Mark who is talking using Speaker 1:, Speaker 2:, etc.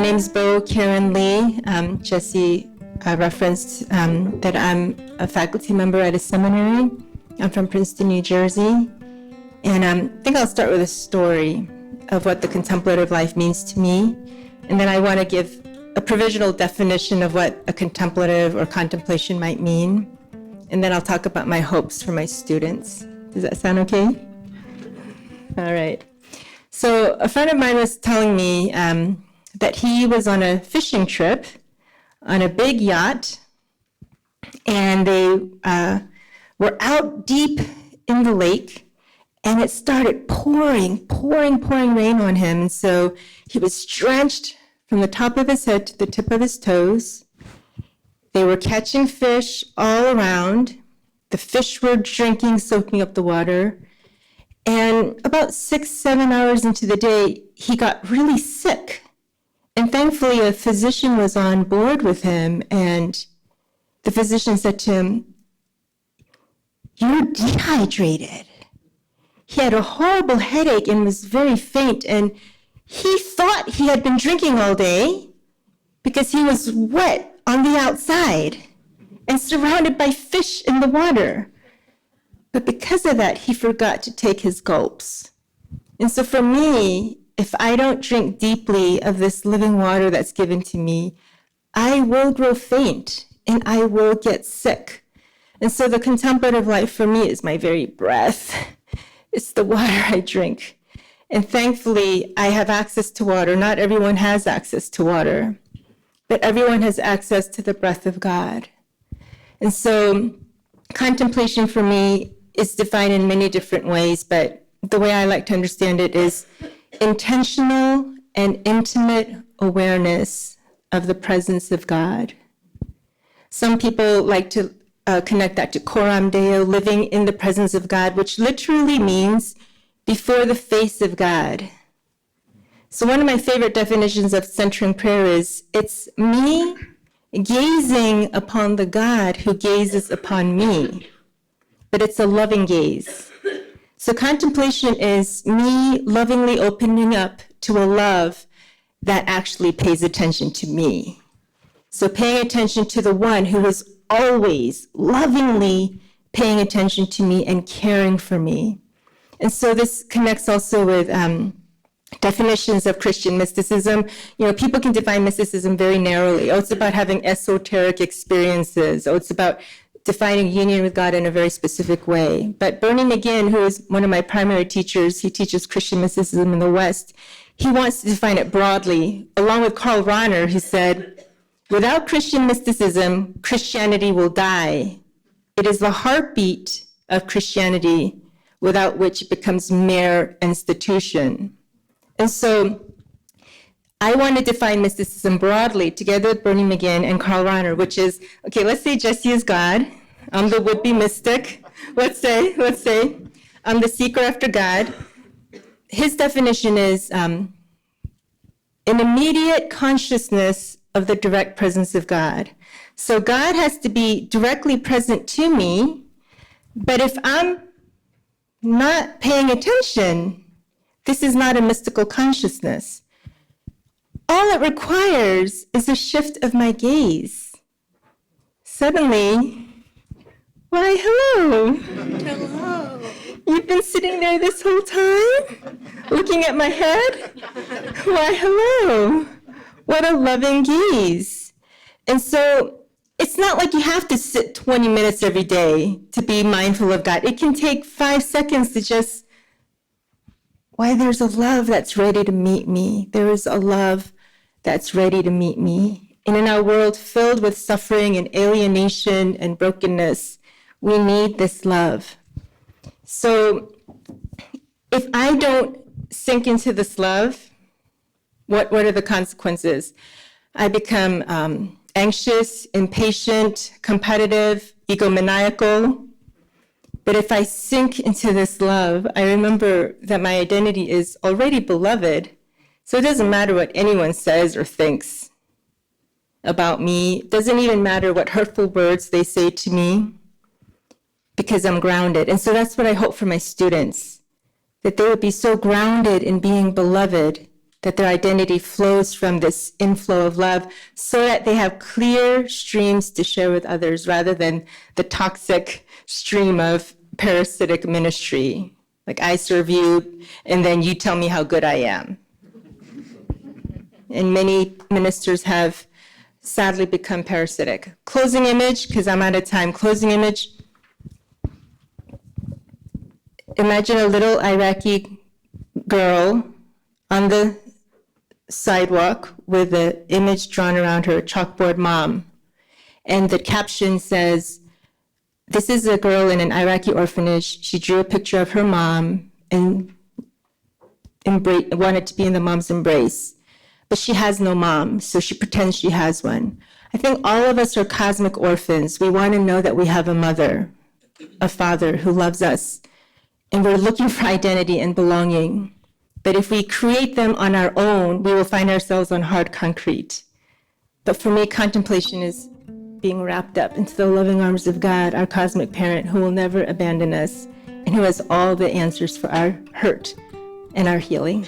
Speaker 1: name's Bo Karen Lee. Jesse referenced that I'm a faculty member at a seminary. I'm from Princeton, New Jersey. And I think I'll start with a story of what the contemplative life means to me. And then I want to give a provisional definition of what a contemplative or contemplation might mean. And then I'll talk about my hopes for my students. Does that sound okay? All right. So a friend of mine was telling me that he was on a fishing trip on a big yacht, and they were out deep in the lake, and it started pouring rain on him. And so he was drenched from the top of his head to the tip of his toes. They were catching fish all around. The fish were drinking, soaking up the water. And about 6-7 hours into the day, he got really sick. And thankfully, a physician was on board with him. And the physician said to him, "You're dehydrated." He had a horrible headache and was very faint. And he thought he had been drinking all day because he was wet on the outside and surrounded by fish in the water. But because of that, he forgot to take his gulps. And so for me, if I don't drink deeply of this living water that's given to me, I will grow faint and I will get sick. And so the contemplative life for me is my very breath. It's the water I drink. And thankfully, I have access to water. Not everyone has access to water, but everyone has access to the breath of God. And so contemplation for me is defined in many different ways, but the way I like to understand it is intentional and intimate awareness of the presence of God. Some people like to connect that to coram Deo, living in the presence of God, which literally means before the face of God. So one of my favorite definitions of centering prayer is, it's me gazing upon the God who gazes upon me, but it's a loving gaze. So contemplation is me lovingly opening up to a love that actually pays attention to me. So paying attention to the one who is always lovingly paying attention to me and caring for me. And so this connects also with definitions of Christian mysticism. You know, people can define mysticism very narrowly. Oh, it's about having esoteric experiences. Oh, it's about defining union with God in a very specific way. But Bernie McGinn, who is one of my primary teachers, he teaches Christian mysticism in the West, he wants to define it broadly, along with Karl Rahner, who said, without Christian mysticism, Christianity will die. It is the heartbeat of Christianity, without which it becomes mere institution. And so I want to define mysticism broadly together with Bernie McGinn and Karl Rahner, which is, okay, let's say Jesse is God. I'm the would-be mystic. Let's say I'm the seeker after God. His definition is an immediate consciousness of the direct presence of God. So God has to be directly present to me, but if I'm not paying attention, this is not a mystical consciousness. All it requires is a shift of my gaze. Suddenly, why, hello.
Speaker 2: Hello.
Speaker 1: You've been sitting there this whole time, looking at my head? Why, hello. What a loving gaze. And so it's not like you have to sit 20 minutes every day to be mindful of God. It can take 5 seconds to just, why, there's a love that's ready to meet me. There is a love that's ready to meet me. And in our world filled with suffering and alienation and brokenness, we need this love. So if I don't sink into this love, what are the consequences? I become anxious, impatient, competitive, egomaniacal. But if I sink into this love, I remember that my identity is already beloved. So it doesn't matter what anyone says or thinks about me. It doesn't even matter what hurtful words they say to me, because I'm grounded. And so that's what I hope for my students, that they would be so grounded in being beloved that their identity flows from this inflow of love so that they have clear streams to share with others rather than the toxic stream of parasitic ministry. Like, I serve you, and then you tell me how good I am. And many ministers have sadly become parasitic. Closing image, because I'm out of time. Closing image. Imagine a little Iraqi girl on the sidewalk with an image drawn around her, chalkboard mom. And the caption says, this is a girl in an Iraqi orphanage. She drew a picture of her mom and wanted to be in the mom's embrace. But she has no mom, so she pretends she has one. I think all of us are cosmic orphans. We want to know that we have a mother, a father who loves us. And we're looking for identity and belonging. But if we create them on our own, we will find ourselves on hard concrete. But for me, contemplation is being wrapped up into the loving arms of God, our cosmic parent, who will never abandon us and who has all the answers for our hurt and our healing.